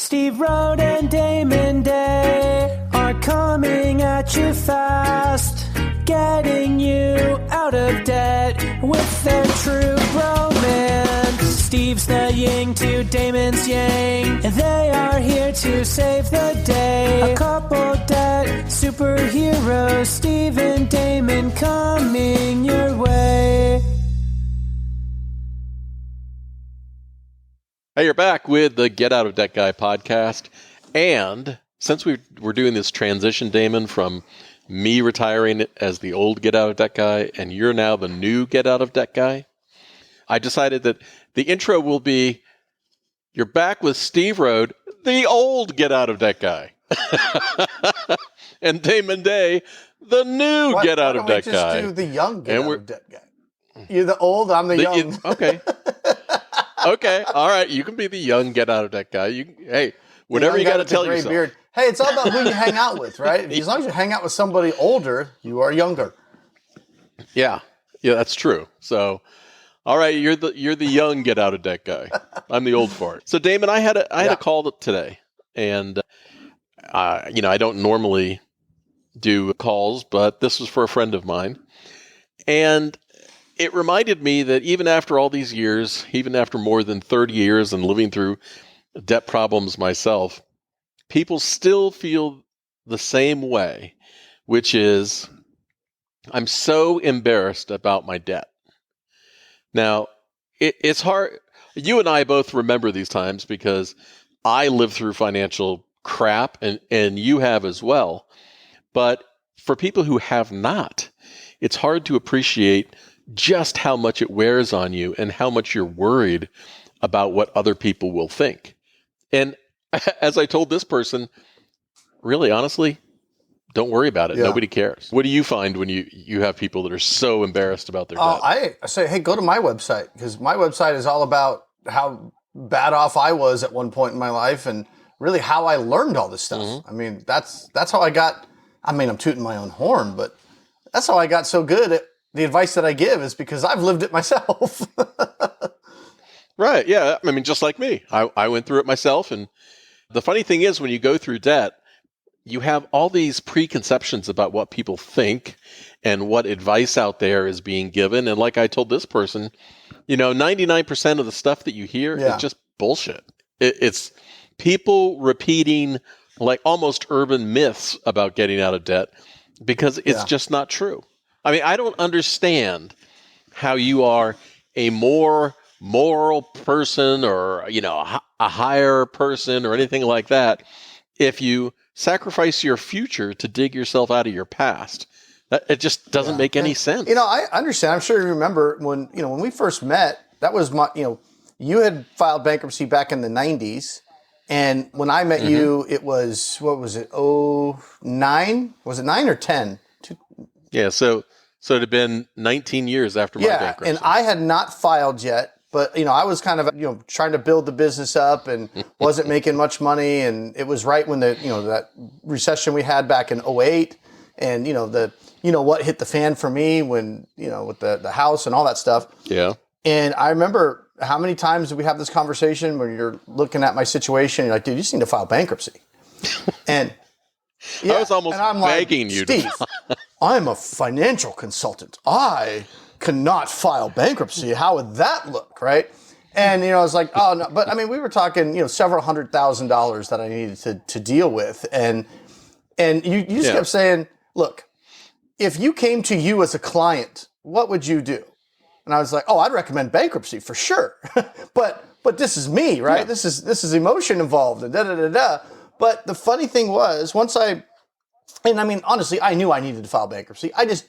Steve Rode and Damon Day are coming at you fast, getting you out of debt with their true romance. Steve's the yin to Damon's yang, and they are here to save the day. A couple debt superheroes, Steve and Damon coming your way. Hey, you're back with the Get Out of Debt Guy podcast. And since we're doing this transition, Damon, from me retiring as the old Get Out of Debt Guy and you're now the new Get Out of Debt Guy, I decided that the intro will be, you're back with Steve Rode, the old Get Out of Debt Guy. And Damon Day, the new Get Out of Debt Guy. Why don't we just do the young Get Out of Debt Guy? You're the old, I'm the young. Okay. Okay, all right. You can be the young Get Out of Debt Guy. Hey, whatever you got to tell yourself. Beard. Hey, it's all about who you hang out with, right? As long as you hang out with somebody older, you are younger. Yeah, that's true. So, all right, you're the young Get Out of Debt Guy. I'm the old fart. So, Damon, I had a call today, and I don't normally do calls, but this was for a friend of mine, and it reminded me that even after all these years, even after more than 30 years and living through debt problems myself, people still feel the same way, which is, I'm so embarrassed about my debt. Now, it's hard. You and I both remember these times because I lived through financial crap, and you have as well. But for people who have not, it's hard to appreciate just how much it wears on you and how much you're worried about what other people will think. And as I told this person, really, honestly, don't worry about it. Yeah. Nobody cares. What do you find when you have people that are so embarrassed about their debt? I say, hey, go to my website, because my website is all about how bad off I was at one point in my life and really how I learned all this stuff. Mm-hmm. I mean, that's how I got, I'm tooting my own horn, but that's how I got so good at the advice that I give, is because I've lived it myself. Right. Yeah. Just like me, I went through it myself. And the funny thing is, when you go through debt, you have all these preconceptions about what people think and what advice out there is being given. And like I told this person, 99% of the stuff that you hear is just bullshit. It's people repeating like almost urban myths about getting out of debt because it's just not true. I don't understand how you are a more moral person or, a higher person or anything like that if you sacrifice your future to dig yourself out of your past. It just doesn't make any sense. I understand. I'm sure you remember when we first met, that was you had filed bankruptcy back in the 90s. And when I met you, it was, what was it, 09? Was it 9 or 10? Yeah, so it had been 19 years after my bankruptcy. And I had not filed yet, but I was kind of trying to build the business up and wasn't making much money, and it was right when that recession we had back in 08, and what hit the fan for me when with the house and all that stuff. Yeah. And I remember how many times did we have this conversation where you're looking at my situation and you're like, dude, you just need to file bankruptcy. And I was almost begging you Steve, I'm a financial consultant. I cannot file bankruptcy. How would that look, right? And, I was like, oh, no. But, we were talking, several $100,000 that I needed to deal with. And you just kept saying, look, if you came to you as a client, what would you do? And I was like, oh, I'd recommend bankruptcy for sure. but this is me, right? Yeah. This is emotion involved and da-da-da-da. But the funny thing was, honestly, I knew I needed to file bankruptcy. I just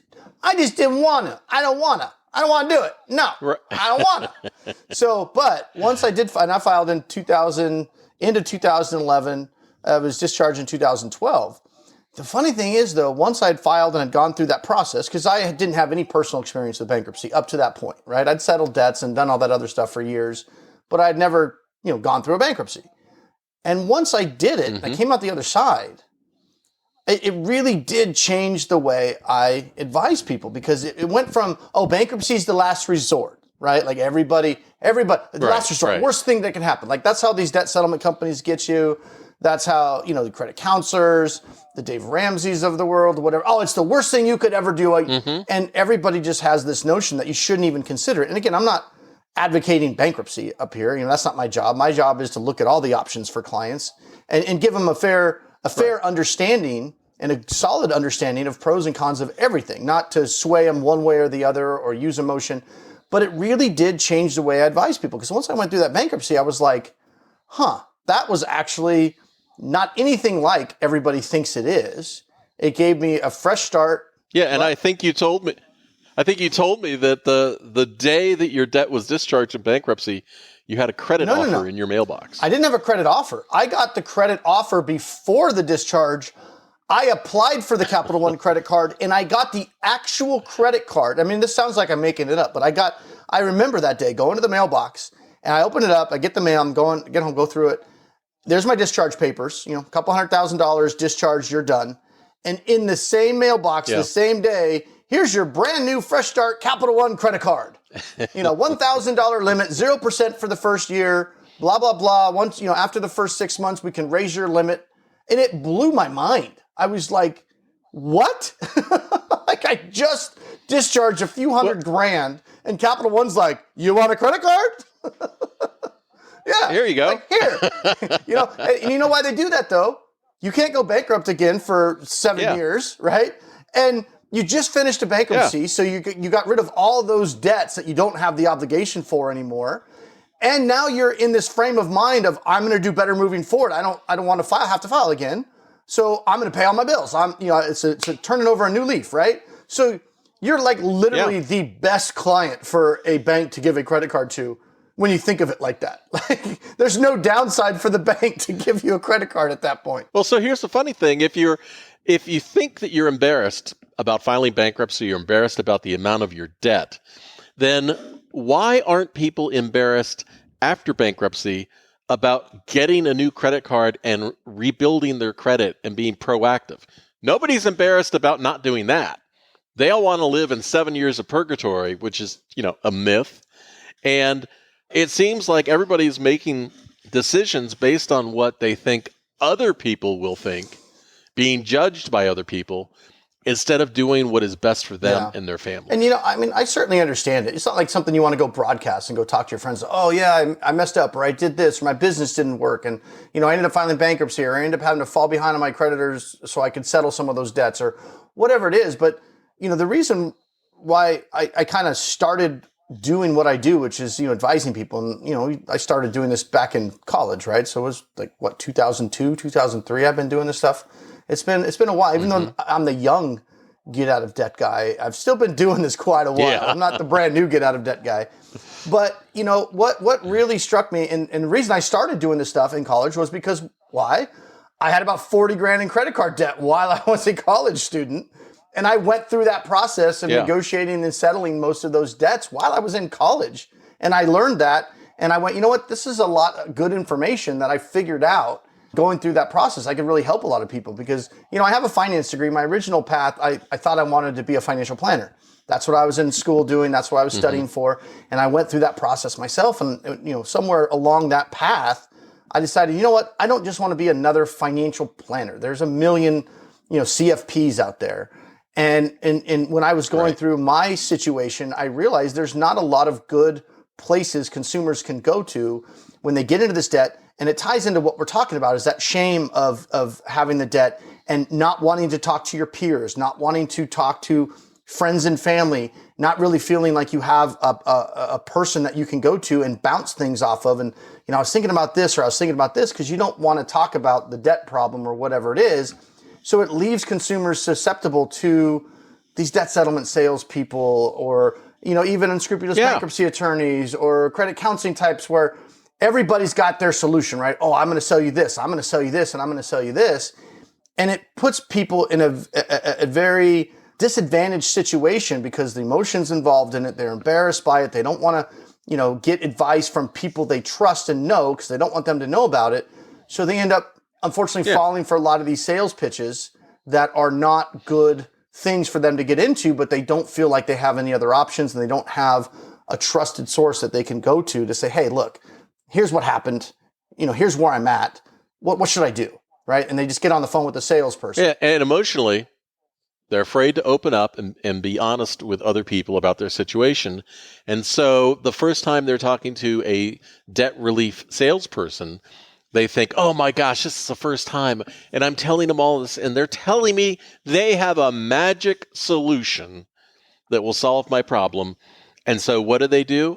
didn't want to. I don't want to do it. No, right. I don't want to. So, but once I did, and I filed into 2011, I was discharged in 2012. The funny thing is, though, once I'd filed and had gone through that process, because I didn't have any personal experience with bankruptcy up to that point, right? I'd settled debts and done all that other stuff for years, but I'd never, gone through a bankruptcy. And once I did it, I came out the other side, it really did change the way I advise people, because it went from, bankruptcy is the last resort. right? Like everybody, the last resort, right. worst thing that can happen. Like that's how these debt settlement companies get you. That's how, the credit counselors, the Dave Ramseys of the world, whatever. Oh, it's the worst thing you could ever do. And everybody just has this notion that you shouldn't even consider it. And again, I'm not advocating bankruptcy up here. That's not my job. My job is to look at all the options for clients and give them a fair understanding and a solid understanding of pros and cons of everything, not to sway them one way or the other or use emotion. But it really did change the way I advise people. Because once I went through that bankruptcy, I was like, that was actually not anything like everybody thinks it is. It gave me a fresh start. Yeah, and I think you told me that the day that your debt was discharged in bankruptcy, you had a credit offer in your mailbox. I didn't have a credit offer. I got the credit offer before the discharge. I applied for the Capital One credit card, and I got the actual credit card. I mean, this sounds like I'm making it up, but I remember that day going to the mailbox, and I open it up, I get the mail, get home, go through it. There's my discharge papers, a couple $100,000 discharged, you're done. And in the same mailbox, the same day, here's your brand new Fresh Start Capital One credit card. $1,000 limit, 0% for the first year, blah, blah, blah. Once, after the first 6 months, we can raise your limit. And it blew my mind. I was like, what? Like I just discharged a few hundred grand and Capital One's like, you want a credit card? Yeah. Here you go. Like, here. And you know why they do that though? You can't go bankrupt again for 7 years, right? And you just finished a bankruptcy, so you got rid of all those debts that you don't have the obligation for anymore. And now you're in this frame of mind of I'm going to do better moving forward. I don't want to have to file again. So I'm going to pay all my bills. It's a turning over a new leaf, right? So you're like literally the best client for a bank to give a credit card to when you think of it like that. Like there's no downside for the bank to give you a credit card at that point. Well, so here's the funny thing. If you think that you're embarrassed about filing bankruptcy, you're embarrassed about the amount of your debt, then why aren't people embarrassed after bankruptcy about getting a new credit card and rebuilding their credit and being proactive? Nobody's embarrassed about not doing that. They all want to live in 7 years of purgatory, which is, a myth. And it seems like everybody's making decisions based on what they think other people will think, being judged by other people, instead of doing what is best for them and their family. And, I certainly understand it. It's not like something you want to go broadcast and go talk to your friends. Oh, yeah, I messed up, or I did this, or my business didn't work. And, I ended up filing bankruptcy, or I ended up having to fall behind on my creditors so I could settle some of those debts, or whatever it is. But, the reason why I kind of started doing what I do, which is, advising people. And, I started doing this back in college, right? So it was like, 2002, 2003, I've been doing this stuff. It's been a while, even though I'm the young get out of debt guy. I've still been doing this quite a while. Yeah. I'm not the brand new get out of debt guy. But what really struck me, and the reason I started doing this stuff in college was because why? I had about 40 grand in credit card debt while I was a college student. And I went through that process of negotiating and settling most of those debts while I was in college. And I learned that. And I went, you know what? This is a lot of good information that I figured out going through that process. I could really help a lot of people because, I have a finance degree. My original path, I thought I wanted to be a financial planner. That's what I was in school doing. That's what I was studying for. And I went through that process myself. And, somewhere along that path, I decided, you know what? I don't just want to be another financial planner. There's a million, CFPs out there. And when I was going through my situation, I realized there's not a lot of good places consumers can go to when they get into this debt. And it ties into what we're talking about is that shame of having the debt and not wanting to talk to your peers, not wanting to talk to friends and family, not really feeling like you have a person that you can go to and bounce things off of. And, I was thinking about this or I was thinking about this because you don't want to talk about the debt problem or whatever it is. So it leaves consumers susceptible to these debt settlement salespeople or, even unscrupulous bankruptcy attorneys or credit counseling types where everybody's got their solution, right? Oh, I'm going to sell you this. I'm going to sell you this. And I'm going to sell you this. And it puts people in a very disadvantaged situation because the emotions involved in it, they're embarrassed by it. They don't want to, get advice from people they trust and know because they don't want them to know about it. So they end up, unfortunately, falling for a lot of these sales pitches that are not good things for them to get into, but they don't feel like they have any other options and they don't have a trusted source that they can go to say, hey, look, here's what happened. Here's where I'm at. What should I do? Right? And they just get on the phone with the salesperson. Yeah, and emotionally, they're afraid to open up and be honest with other people about their situation. And so the first time they're talking to a debt relief salesperson, they think, oh my gosh, this is the first time. And I'm telling them all this, and they're telling me they have a magic solution that will solve my problem. And so what do?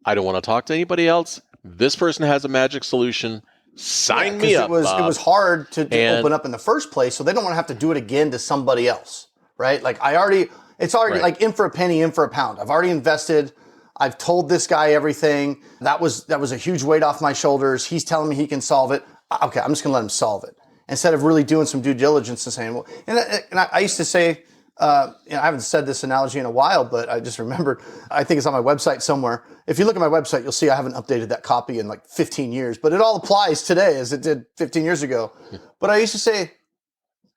I don't want to talk to anybody else. This person has a magic solution. Sign me up. It was hard to open up in the first place, so they don't want to have to do it again to somebody else. Right? Like it's already like in for a penny, in for a pound. I've already invested. I've told this guy everything. That was a huge weight off my shoulders. He's telling me he can solve it. Okay, I'm just going to let him solve it. Instead of really doing some due diligence and saying, well, and I used to say, I haven't said this analogy in a while, but I just remembered, I think it's on my website somewhere. If you look at my website, you'll see I haven't updated that copy in like 15 years, but it all applies today as it did 15 years ago. But I used to say.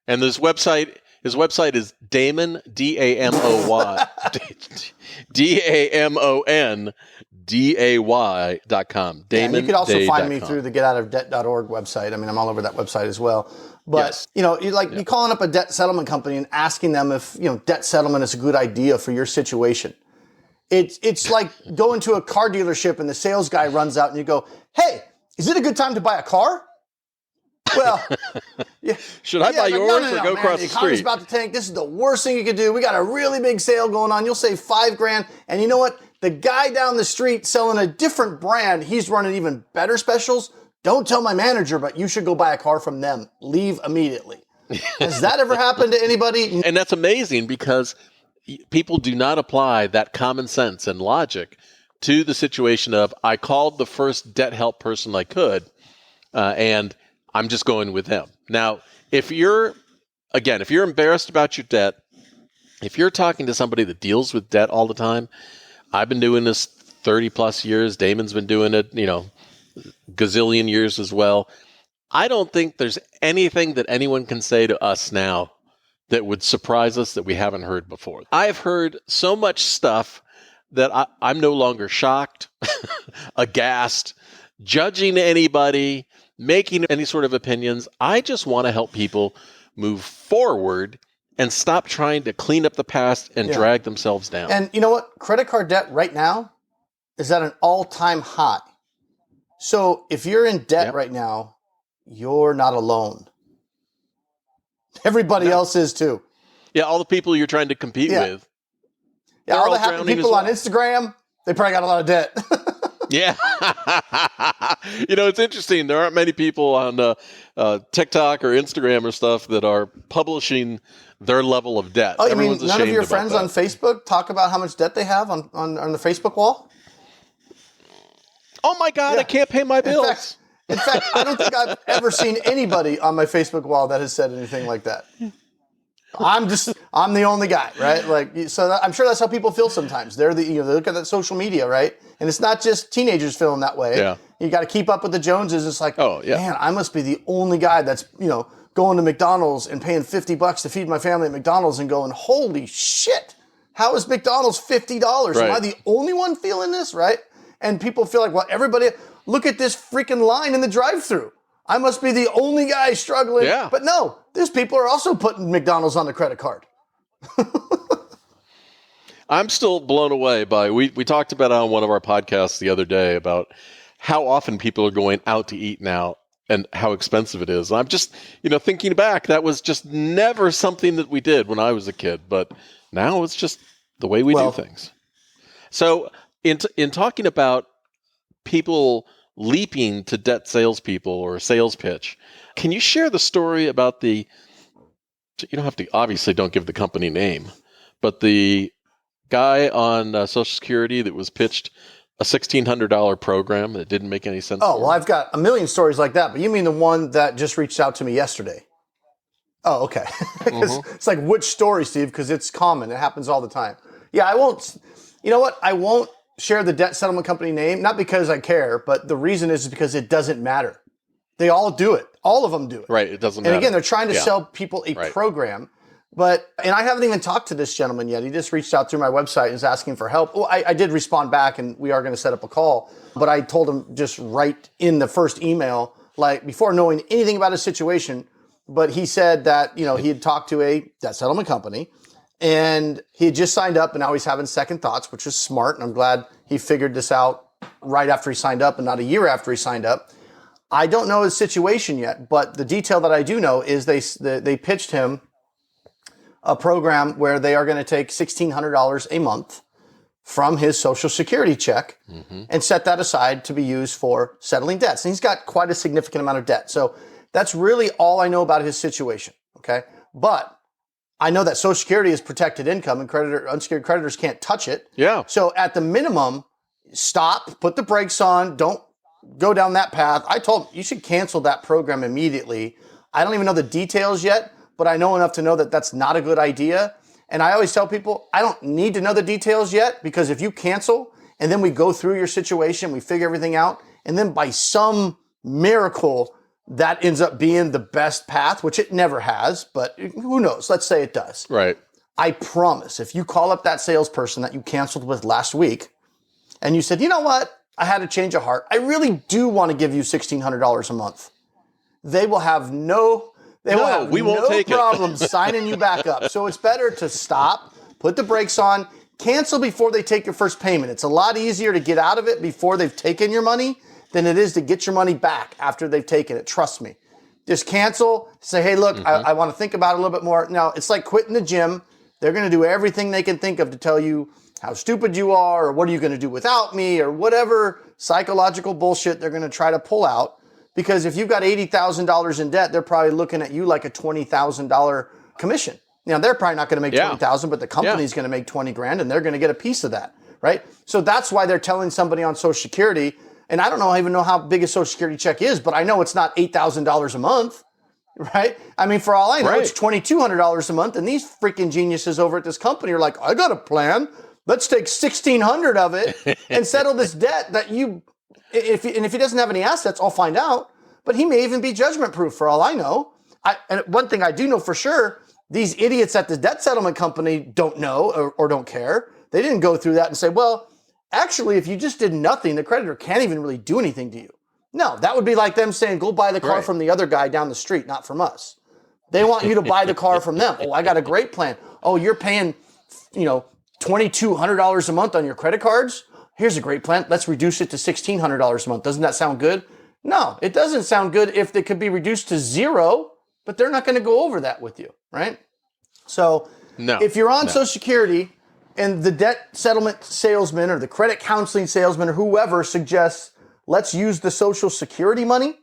And his website is Damon, DAMOY, DAMONDAY.com. And you could also find me through the getoutofdebt.org website. I mean, I'm all over that website as well. But, you're calling up a debt settlement company and asking them if, debt settlement is a good idea for your situation. It's like going to a car dealership and the sales guy runs out and you go, hey, is it a good time to buy a car? Well, yeah. Should I buy yours or go across the street? The economy's about to tank. This is the worst thing you could do. We got a really big sale going on. You'll save $5,000. And you know what? The guy down the street selling a different brand, he's running even better specials. Don't tell my manager, but you should go buy a car from them. Leave immediately. Has that ever happened to anybody? And that's amazing because people do not apply that common sense and logic to the situation of, I called the first debt help person I could, and I'm just going with them. Now, if you're embarrassed about your debt, if you're talking to somebody that deals with debt all the time, I've been doing this 30 plus years. Damon's been doing it, gazillion years as well. I don't think there's anything that anyone can say to us now that would surprise us that we haven't heard before. I've heard so much stuff that I'm no longer shocked, aghast, judging anybody, making any sort of opinions. I just want to help people move forward and stop trying to clean up the past and drag themselves down. And you know what? Credit card debt right now is at an all-time high. So if you're in debt right now, you're not alone. Everybody else is too. Yeah, all the people you're trying to compete with. Yeah, all the happy people on Instagram, they probably got a lot of debt. Yeah. It's interesting. There aren't many people on TikTok or Instagram or stuff that are publishing their level of debt. Oh, you mean none of your friends on Facebook talk about how much debt they have on the Facebook wall? Oh my God, I can't pay my bills. In fact, I don't think I've ever seen anybody on my Facebook wall that has said anything like that. I'm the only guy, right? I'm sure that's how people feel sometimes. They look at that social media, right? And it's not just teenagers feeling that way. Yeah. You got to keep up with the Joneses. It's like, oh yeah, man, I must be the only guy that's, going to McDonald's and paying $50 to feed my family at McDonald's and going, holy shit, how is McDonald's $50? Right. Am I the only one feeling this, right? And people feel like, well, everybody, look at this freaking line in the drive-thru. I must be the only guy struggling. Yeah. But no, there's people are also putting McDonald's on the credit card. I'm still blown away by, we talked about it on one of our podcasts the other day about how often people are going out to eat now and how expensive it is. And I'm just, thinking back, that was just never something that we did when I was a kid. But now it's just the way we do things. So in talking about people leaping to debt salespeople or a sales pitch, can you share the story about you don't have to, obviously don't give the company name, but the guy on Social Security that was pitched a $1,600 program that didn't make any sense? Oh, well, I've got a million stories like that, but you mean the one that just reached out to me yesterday? Oh, okay. It's like, which story, Steve? Because it's common. It happens all the time. Yeah, I won't, I won't share the debt settlement company name, not because I care, but the reason is because it doesn't matter. They all do it. All of them do it. Right, it doesn't matter. And again, they're trying to sell people a program And I haven't even talked to this gentleman yet. He just reached out through my website and is asking for help. Well, I did respond back, and we are going to set up a call. But I told him just right in the first email, like before knowing anything about his situation. But he said that, he had talked to a debt settlement company, and he had just signed up, and now he's having second thoughts, which is smart. And I'm glad he figured this out right after he signed up and not a year after he signed up. I don't know his situation yet, but the detail that I do know is they pitched him a program where they are going to take $1,600 a month from his Social Security check and set that aside to be used for settling debts. And he's got quite a significant amount of debt. So that's really all I know about his situation. Okay. But I know that Social Security is protected income and unsecured creditors can't touch it. Yeah. So at the minimum, stop, put the brakes on, don't go down that path. I told him you should cancel that program immediately. I don't even know the details yet, but I know enough to know that that's not a good idea. And I always tell people, I don't need to know the details yet, because if you cancel and then we go through your situation, we figure everything out, and then by some miracle that ends up being the best path, which it never has, but who knows? Let's say it does. Right. I promise, if you call up that salesperson that you canceled with last week and you said, you know what? I had a change of heart. I really do want to give you $1,600 a month. They will have no problem signing you back up. So it's better to stop, put the brakes on, cancel before they take your first payment. It's a lot easier to get out of it before they've taken your money than it is to get your money back after they've taken it. Trust me. Just cancel, say, hey, look, I want to think about it a little bit more. Now, it's like quitting the gym. They're going to do everything they can think of to tell you how stupid you are, or what are you going to do without me, or whatever psychological bullshit they're going to try to pull out. Because if you've got $80,000 in debt, they're probably looking at you like a $20,000 commission. Now, they're probably not going to make $20,000, but the company's going to make $20,000, and they're going to get a piece of that, right? So that's why they're telling somebody on Social Security, and I don't even know how big a Social Security check is, but I know it's not $8,000 a month, right? I mean, for all I know, it's $2,200 a month, and these freaking geniuses over at this company are like, I got a plan. Let's take $1,600 of it and settle this debt that if he doesn't have any assets, I'll find out. But he may even be judgment proof for all I know. And one thing I do know for sure, these idiots at the debt settlement company don't know or don't care. They didn't go through that and say, well, actually, if you just did nothing, the creditor can't even really do anything to you. No, that would be like them saying, go buy the car from the other guy down the street, not from us. They want you to buy the car from them. Oh, I got a great plan. Oh, you're paying, $2,200 a month on your credit cards? Here's a great plan. Let's reduce it to $1,600 a month. Doesn't that sound good? No, it doesn't sound good if it could be reduced to zero, but they're not going to go over that with you, right? So if you're on Social Security and the debt settlement salesman or the credit counseling salesman or whoever suggests, let's use the Social Security money,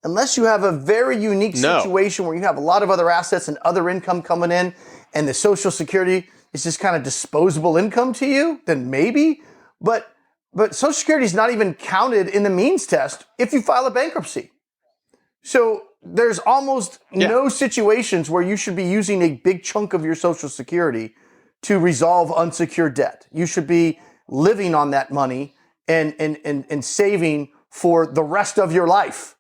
unless you have a very unique situation where you have a lot of other assets and other income coming in and the Social Security is just kind of disposable income to you, then maybe. But Social Security is not even counted in the means test if you file a bankruptcy. So there's almost no situations where you should be using a big chunk of your Social Security to resolve unsecured debt. You should be living on that money and saving for the rest of your life.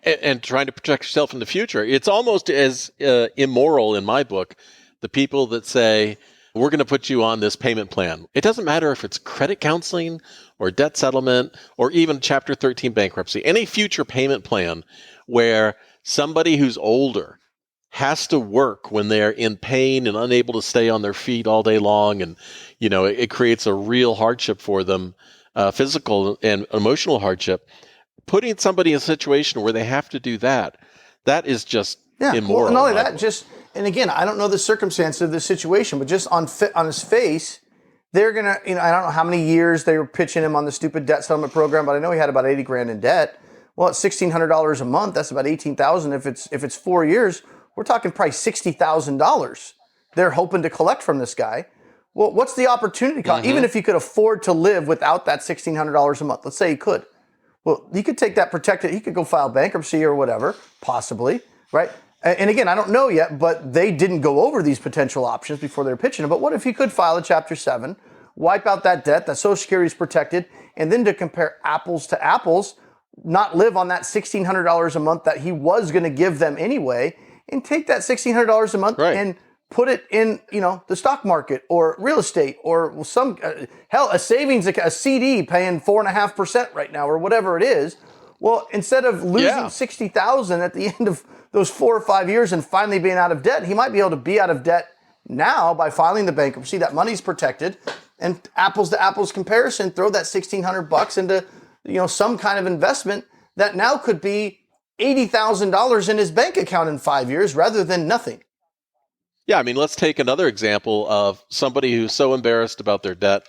And trying to protect yourself in the future. It's almost as immoral in my book, the people that say, we're going to put you on this payment plan. It doesn't matter if it's credit counseling or debt settlement or even Chapter 13 bankruptcy. Any future payment plan where somebody who's older has to work when they're in pain and unable to stay on their feet all day long. And, it creates a real hardship for them, physical and emotional hardship. Putting somebody in a situation where they have to do that is just immoral. Well, not only that, and again, I don't know the circumstances of this situation, but just on his face, they're going to, I don't know how many years they were pitching him on the stupid debt settlement program, but I know he had about $80,000 in debt. Well, at $1,600 a month, that's about $18,000. If it's 4 years, we're talking probably $60,000 they're hoping to collect from this guy. Well, what's the opportunity cost? Even if he could afford to live without that $1,600 a month, let's say he could. Well, he could take that protected, he could go file bankruptcy or whatever, possibly, right? And again, I don't know yet, but they didn't go over these potential options before they were pitching it. But what if he could file a Chapter 7, wipe out that debt, that Social Security is protected, and then to compare apples to apples, not live on that $1,600 a month that he was going to give them anyway, and take that $1,600 a month and put it in, the stock market or real estate or some, a savings, a CD paying 4.5% right now or whatever it is. Well, instead of losing $60,000 at the end of those 4 or 5 years and finally being out of debt, he might be able to be out of debt now by filing the bankruptcy. That money's protected, and apples to apples comparison, throw that $1,600 into, some kind of investment that now could be $80,000 in his bank account in 5 years rather than nothing. Yeah, I mean, let's take another example of somebody who's so embarrassed about their debt,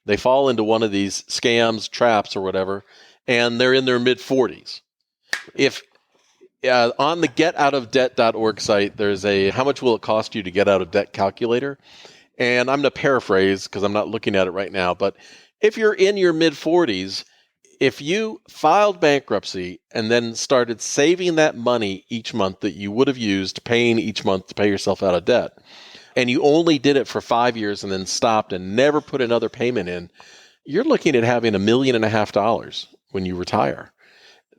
they fall into one of these scams, traps, or whatever, and they're in their mid-40s. If on the getoutofdebt.org site, there's a how much will it cost you to get out of debt calculator, and I'm going to paraphrase because I'm not looking at it right now, but if you're in your mid-40s, if you filed bankruptcy and then started saving that money each month that you would have used paying each month to pay yourself out of debt, and you only did it for 5 years and then stopped and never put another payment in, you're looking at having $1.5 million when you retire.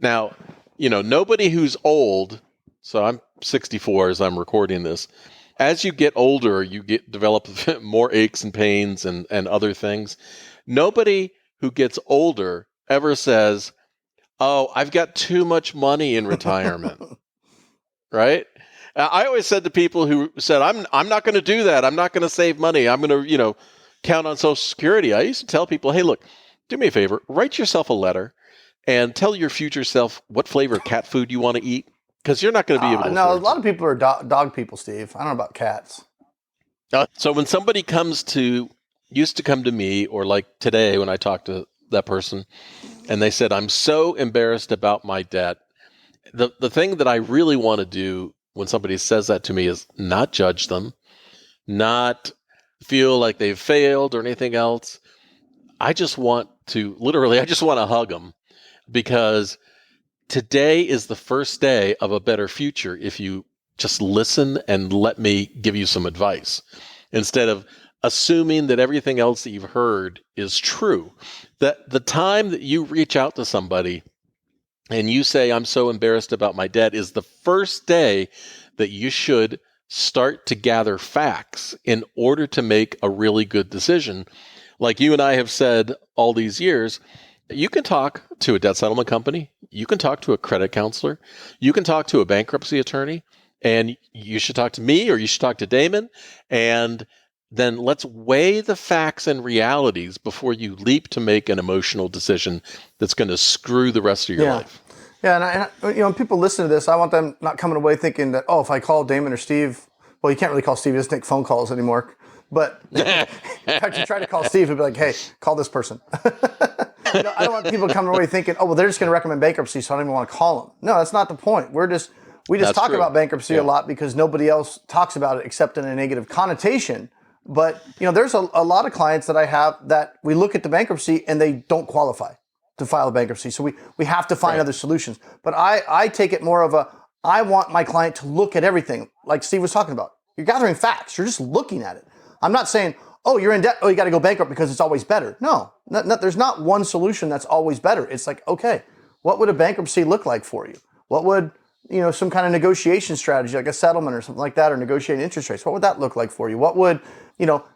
Now, nobody who's old, so I'm 64 as I'm recording this, as you get older, you develop more aches and pains and other things. Nobody who gets older ever says, "Oh, I've got too much money in retirement." Right? I always said to people who said, "I'm not going to do that. I'm not going to save money. I'm going to, count on Social Security." I used to tell people, "Hey, look, do me a favor. Write yourself a letter and tell your future self what flavor cat food you want to eat, because you're not going to be able to." No, a lot of people are dog people, Steve. I don't know about cats. So when somebody used to come to me, or like today when I talked to that person, and they said, "I'm so embarrassed about my debt," the thing that I really want to do when somebody says that to me is not judge them, not feel like they've failed or anything else. I just want to hug them, because today is the first day of a better future if you just listen and let me give you some advice, instead of assuming that everything else that you've heard is true. That the time that you reach out to somebody and you say, "I'm so embarrassed about my debt," is the first day that you should start to gather facts in order to make a really good decision. Like you and I have said all these years, you can talk to a debt settlement company, you can talk to a credit counselor, you can talk to a bankruptcy attorney, and you should talk to me or you should talk to Damon, and then let's weigh the facts and realities before you leap to make an emotional decision that's going to screw the rest of your life. Yeah, and when people listen to this, I want them not coming away thinking that, if I call Damon or Steve, well, you can't really call Steve, he doesn't take phone calls anymore. But in fact, you try to call Steve, he'll be like, "Hey, call this person." I don't want people coming away thinking, "Oh, well, they're just going to recommend bankruptcy, so I don't even want to call them." No, that's not the point. We just talk about bankruptcy a lot because nobody else talks about it except in a negative connotation. But, there's a lot of clients that I have that we look at the bankruptcy and they don't qualify to file a bankruptcy. So we have to find other solutions. But I take it more of I want my client to look at everything, like Steve was talking about. You're gathering facts. You're just looking at it. I'm not saying, "Oh, you're in debt. Oh, you got to go bankrupt because it's always better." No, there's not one solution that's always better. It's like, okay, what would a bankruptcy look like for you? What would, some kind of negotiation strategy, like a settlement or something like that, or negotiating interest rates, what would that look like for you? What would,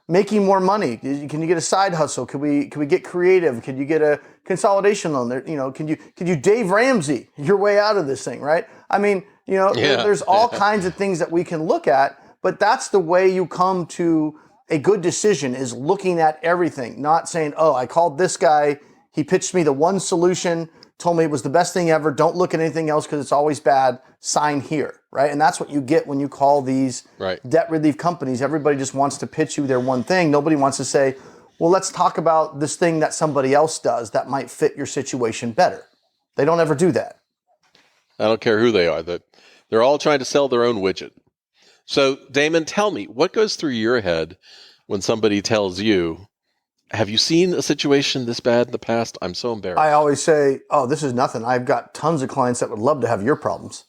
making more money? Can you get a side hustle? Can we get creative? Can you get a consolidation loan? Can you Dave Ramsey your way out of this thing, right? I mean, there's all kinds of things that we can look at, but that's the way you come to a good decision, is looking at everything, not saying, "Oh, I called this guy, he pitched me the one solution, told me it was the best thing ever, don't look at anything else because it's always bad, sign here," right? And that's what you get when you call these debt relief companies. Everybody just wants to pitch you their one thing. Nobody wants to say, "Well, let's talk about this thing that somebody else does that might fit your situation better." They don't ever do that. I don't care who they are. They're all trying to sell their own widget. So, Damon, tell me, what goes through your head when somebody tells you, "Have you seen a situation this bad in the past? I'm so embarrassed"? I always say, "Oh, this is nothing. I've got tons of clients that would love to have your problems."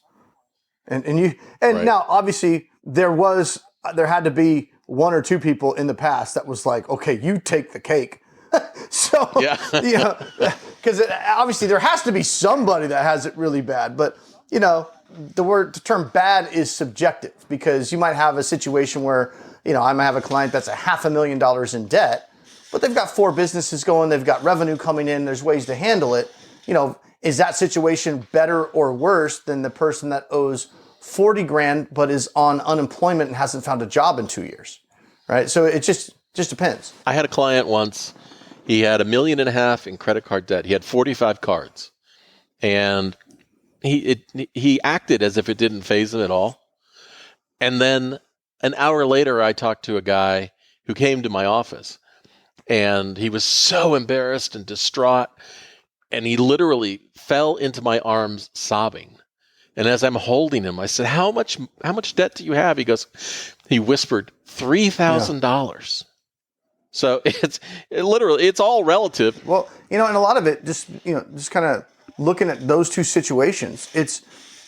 Now, obviously, there had to be one or two people in the past that was like, "Okay, you take the cake." So, because obviously there has to be somebody that has it really bad. But, the term bad is subjective, because you might have a situation where, I might have a client that's $500,000 in debt, but they've got 4 businesses going, they've got revenue coming in, there's ways to handle it. Is that situation better or worse than the person that owes 40 grand but is on unemployment and hasn't found a job in 2 years, right? So it just depends. I had a client once. He had $1.5 million in credit card debt. He had 45 cards, and he acted as if it didn't faze him at all. And then an hour later, I talked to a guy who came to my office, and he was so embarrassed and distraught, and he literally fell into my arms sobbing. And as I'm holding him, I said, how much debt do you have? He whispered, $3,000. So it's all relative. Well, and a lot of it just kind of looking at those two situations. It's,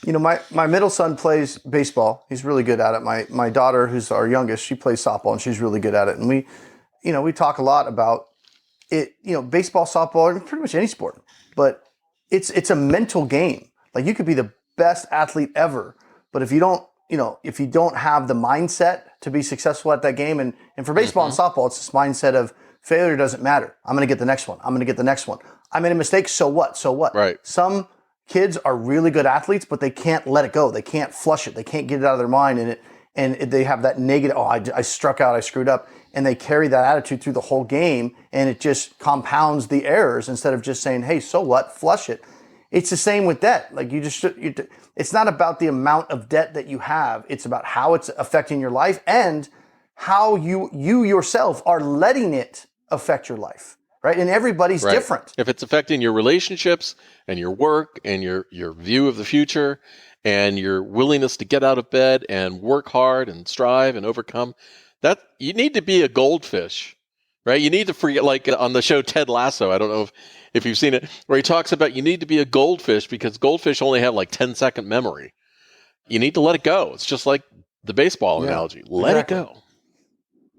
my middle son plays baseball. He's really good at it. My daughter, who's our youngest, she plays softball and she's really good at it. And we talk a lot about it, baseball, softball, pretty much any sport, but it's a mental game. Like, you could be the best athlete ever, but if you don't have the mindset to be successful at that game, and for baseball and softball, it's this mindset of failure doesn't matter. I'm going to get the next one. I'm going to get the next one. I made a mistake. So what? So what? Right. Some kids are really good athletes, but they can't let it go. They can't flush it. They can't get it out of their mind. And they have that negative, I struck out, I screwed up. And they carry that attitude through the whole game, and it just compounds the errors instead of just saying, hey, so what? Flush it. It's the same with debt. Like, it's not about the amount of debt that you have. It's about how it's affecting your life and how you yourself are letting it affect your life, right? And everybody's different. If it's affecting your relationships and your work and your view of the future and your willingness to get out of bed and work hard and strive and overcome, that you need to be a goldfish, right? You need to forget, like on the show Ted Lasso, I don't know if you've seen it, where he talks about you need to be a goldfish because goldfish only have like 10-second memory. You need to let it go. It's just like the baseball analogy. Let it go.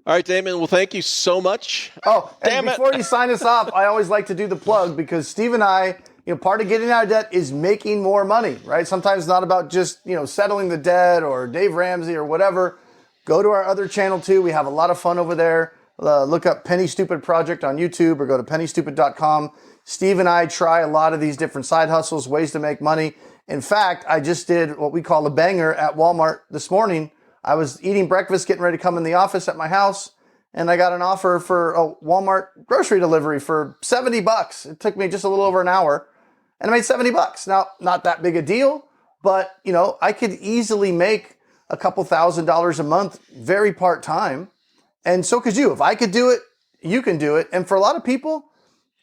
All right, Damon. Well, thank you so much. Oh, and before you sign us off, I always like to do the plug, because Steve and I, part of getting out of debt is making more money, right? Sometimes it's not about just, settling the debt or Dave Ramsey or whatever. Go to our other channel too. We have a lot of fun over there. Look up Penny Stupid Project on YouTube or go to pennystupid.com. Steve and I try a lot of these different side hustles, ways to make money. In fact, I just did what we call a banger at Walmart this morning. I was eating breakfast, getting ready to come in the office at my house, and I got an offer for a Walmart grocery delivery for $70. It took me just a little over an hour, and I made $70. Now, not that big a deal, but I could easily make a couple $1,000s a month, very part-time. And so could you. If I could do it, you can do it. And for a lot of people,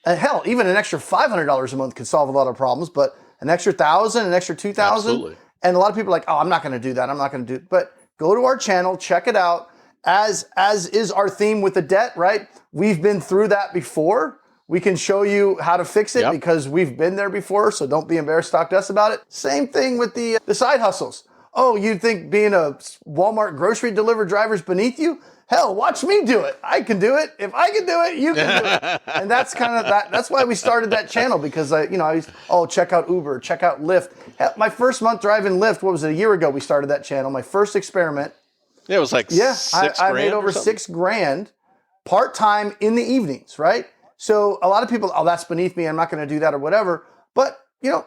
and hell, even an extra $500 a month could solve a lot of problems, but an extra $1,000, an extra $2,000. Absolutely. And a lot of people are like, oh, I'm not going to do that. I'm not going to do it. But go to our channel, check it out. As is our theme with the debt, right? We've been through that before. We can show you how to fix it because we've been there before. So don't be embarrassed to talk to us about it. Same thing with the side hustles. Oh, you think being a Walmart grocery delivery driver is beneath you? Hell, watch me do it. I can do it. If I can do it, you can do it. And that's kind of that. That's why we started that channel, because I used, check out Uber, check out Lyft. Hell, my first month driving Lyft, what was it, a year ago we started that channel, my first experiment. Yeah, it was like I made over $6,000 part-time in the evenings, right? So a lot of people, oh, that's beneath me. I'm not going to do that or whatever. But,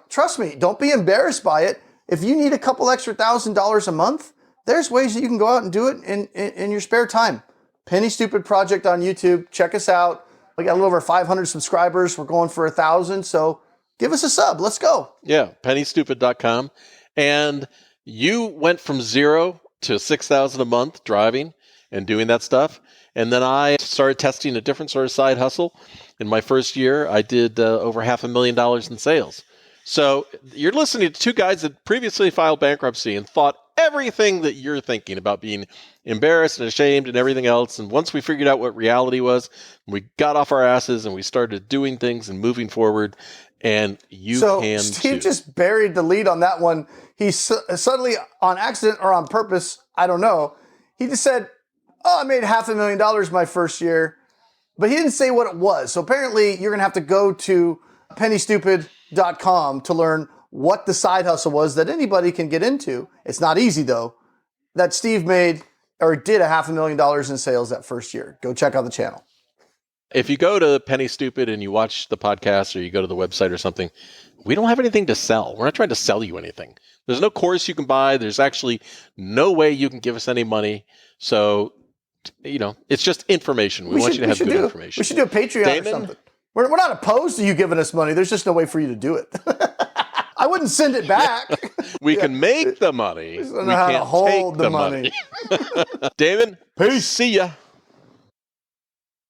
trust me, don't be embarrassed by it. If you need a couple extra $1,000s a month, there's ways that you can go out and do it in your spare time. Penny Stupid Project on YouTube. Check us out. We got a little over 500 subscribers. We're going for 1,000. So give us a sub. Let's go. Yeah, pennystupid.com. And you went from 0 to 6,000 a month driving and doing that stuff. And then I started testing a different sort of side hustle. In my first year, I did over $500,000 in sales. So you're listening to two guys that previously filed bankruptcy and thought everything that you're thinking about, being embarrassed and ashamed and everything else. And once we figured out what reality was, we got off our asses and we started doing things and moving forward. And you can too. Steve just buried the lead on that one. He suddenly, on accident or on purpose, I don't know, he just said, oh, I made $500,000 my first year. But he didn't say what it was. So apparently you're going to have to go to pennystupid.com to learn what the side hustle was that anybody can get into. It's not easy though. That Steve made or did $500,000 in sales that first year. Go check out the channel. If you go to Penny Stupid and you watch the podcast or you go to the website or something, we don't have anything to sell. We're not trying to sell you anything. There's no course you can buy. There's actually no way you can give us any money. So, it's just information. We want you to have good information. We should do a Patreon or something. We're not opposed to you giving us money. There's just no way for you to do it. I wouldn't send it back. We can make the money. We don't know how to hold the money. Damon, peace. See ya.